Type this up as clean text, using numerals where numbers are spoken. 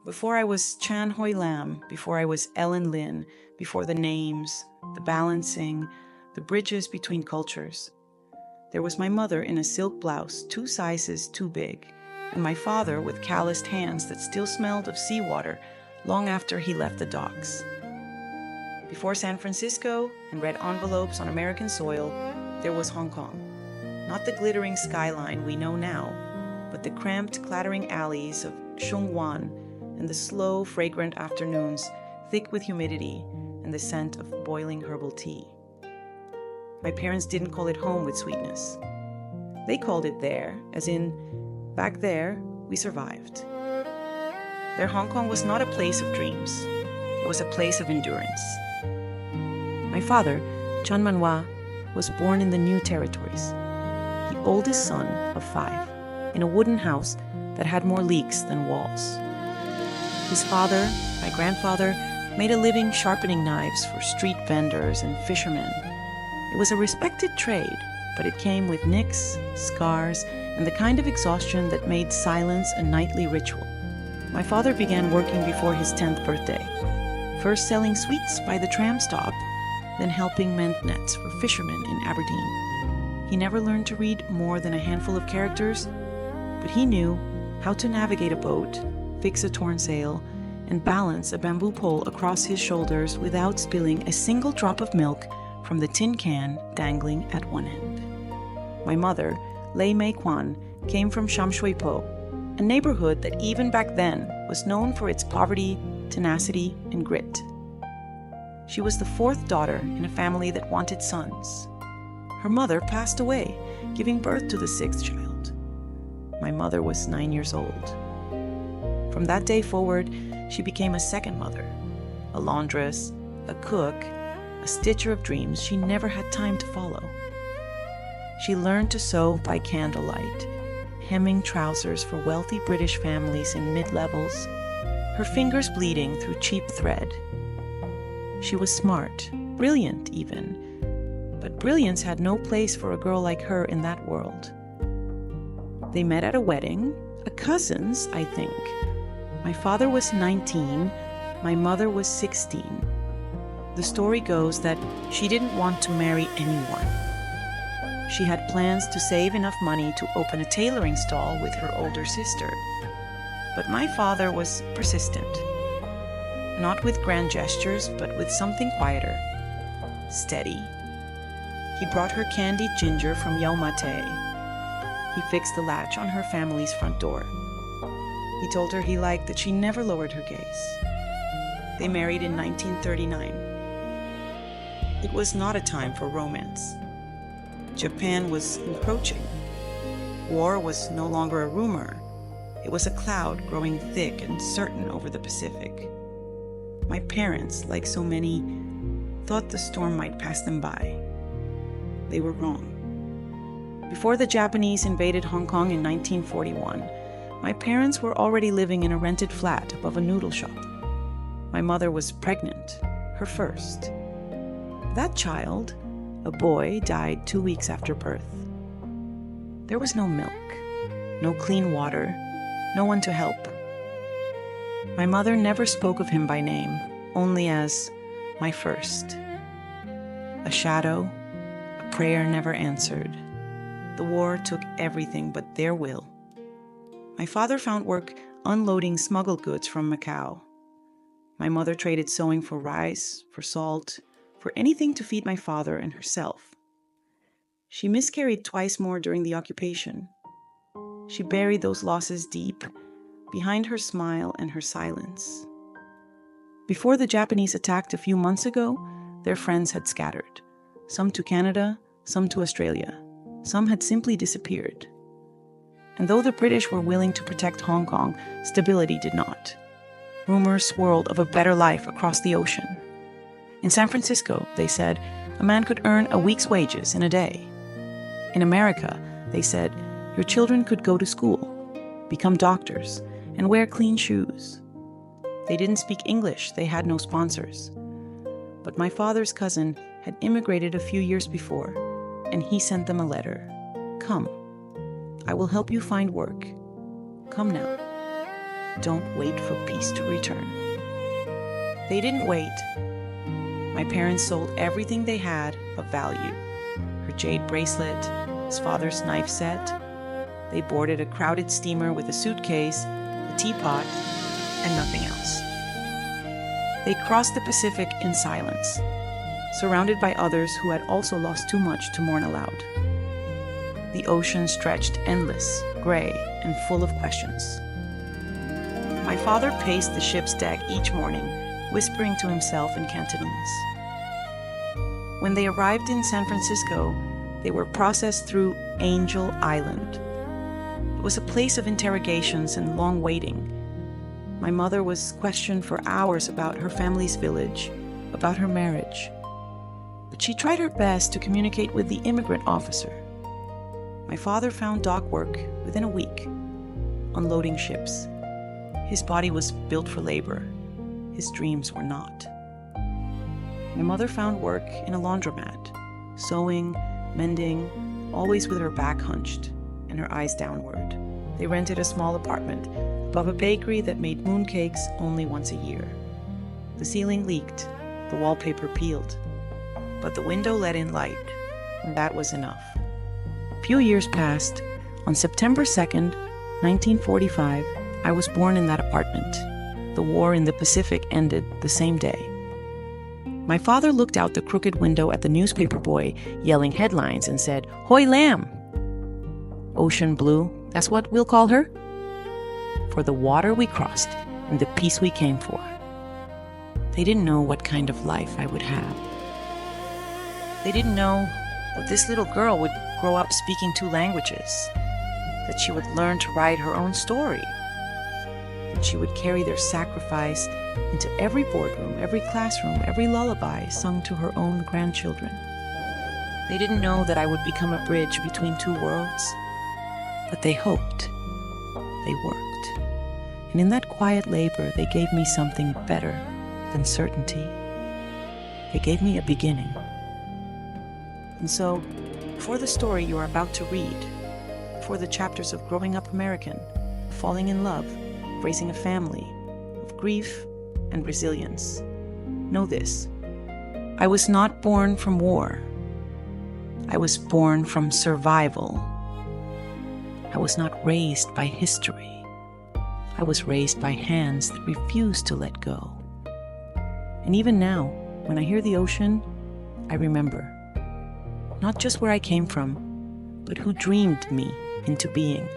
Before I was Chan Hoi Lam, before I was Ellen Lin, before the names, the balancing, the bridges between cultures, there was my mother in a silk blouse 2 sizes too big, and my father with calloused hands that still smelled of seawater long after he left the docks. Before San Francisco and red envelopes on American soil, there was Hong Kong. Not the glittering skyline we know now, but the cramped, clattering alleys of Shungwan and the slow, fragrant afternoons, thick with humidity and the scent of boiling herbal tea. My parents didn't call it home with sweetness. They called it there, as in, back there, we survived. Their Hong Kong was not a place of dreams. It was a place of endurance. My father, Chan Manhua, was born in the New Territories, the oldest son of 5, in a wooden house that had more leaks than walls. His father, my grandfather, made a living sharpening knives for street vendors and fishermen. It was a respected trade, but it came with nicks, scars, and the kind of exhaustion that made silence a nightly ritual. My father began working before his 10th birthday, first selling sweets by the tram stop, then helping mend nets for fishermen in Aberdeen. He never learned to read more than a handful of characters, but he knew how to navigate a boat, fix a torn sail, and balance a bamboo pole across his shoulders without spilling a single drop of milk from the tin can dangling at one end. My mother, Lei Mei Kwan, came from Shamshui-po, a neighborhood that even back then was known for its poverty, tenacity, and grit. She was the 4th daughter in a family that wanted sons. Her mother passed away, giving birth to the 6th child. My mother was 9 years old. From that day forward, she became a second mother, a laundress, a cook, a stitcher of dreams she never had time to follow. She learned to sew by candlelight, hemming trousers for wealthy British families in mid-levels, her fingers bleeding through cheap thread. She was smart, brilliant even, but brilliance had no place for a girl like her in that world. They met at a wedding, a cousin's, I think. My father was 19, my mother was 16. The story goes that she didn't want to marry anyone. She had plans to save enough money to open a tailoring stall with her older sister. But my father was persistent. Not with grand gestures, but with something quieter. Steady. He brought her candied ginger from Yau Ma Tei. He fixed the latch on her family's front door. He told her he liked that she never lowered her gaze. They married in 1939. It was not a time for romance. Japan was encroaching. War was no longer a rumor. It was a cloud growing thick and certain over the Pacific. My parents, like so many, thought the storm might pass them by. They were wrong. Before the Japanese invaded Hong Kong in 1941, my parents were already living in a rented flat above a noodle shop. My mother was pregnant, her first. That child, a boy, died 2 weeks after birth. There was no milk, no clean water, no one to help. My mother never spoke of him by name, only as my first. A shadow, a prayer never answered. The war took everything but their will. My father found work unloading smuggled goods from Macau. My mother traded sewing for rice, for salt, for anything to feed my father and herself. She miscarried twice more during the occupation. She buried those losses deep, behind her smile and her silence. Before the Japanese attacked a few months ago, their friends had scattered. Some to Canada, some to Australia. Some had simply disappeared. And though the British were willing to protect Hong Kong, stability did not. Rumors swirled of a better life across the ocean. In San Francisco, they said, a man could earn a week's wages in a day. In America, they said, your children could go to school, become doctors, and wear clean shoes. They didn't speak English, they had no sponsors. But my father's cousin had immigrated a few years before, and he sent them a letter. Come, I will help you find work. Come now. don't wait for peace to return. They didn't wait. My parents sold everything they had of value. Her jade bracelet, his father's knife set. They boarded a crowded steamer with a suitcase, a teapot, and nothing else. They crossed the Pacific in silence, surrounded by others who had also lost too much to mourn aloud. The ocean stretched endless, gray, and full of questions. My father paced the ship's deck each morning, whispering to himself in Cantonese. When they arrived in San Francisco, they were processed through Angel Island. It was a place of interrogations and long waiting. My mother was questioned for hours about her family's village, about her marriage. But she tried her best to communicate with the immigrant officer. My father found dock work within a week, unloading ships. His body was built for labor. His dreams were not. My mother found work in a laundromat, sewing, mending, always with her back hunched and her eyes downward. They rented a small apartment above a bakery that made mooncakes only once a year. The ceiling leaked, the wallpaper peeled, but the window let in light, and that was enough. A few years passed. On September 2nd, 1945, I was born in that apartment. The war in the Pacific ended the same day. My father looked out the crooked window at the newspaper boy yelling headlines and said, "Hoi Lam!" Ocean blue, that's what we'll call her. For the water we crossed and the peace we came for. They didn't know what kind of life I would have. They didn't know that this little girl would grow up speaking 2 languages, that she would learn to write her own story, that she would carry their sacrifice into every boardroom, every classroom, every lullaby sung to her own grandchildren. They didn't know that I would become a bridge between 2 worlds, but they hoped. They worked. And in that quiet labor, they gave me something better than certainty. They gave me a beginning. And so, for the story you are about to read, for the chapters of growing up American, falling in love, raising a family, of grief and resilience, know this: I was not born from war. I was born from survival. I was not raised by history. I was raised by hands that refused to let go. And even now, when I hear the ocean, I remember not just where I came from, but who dreamed me into being.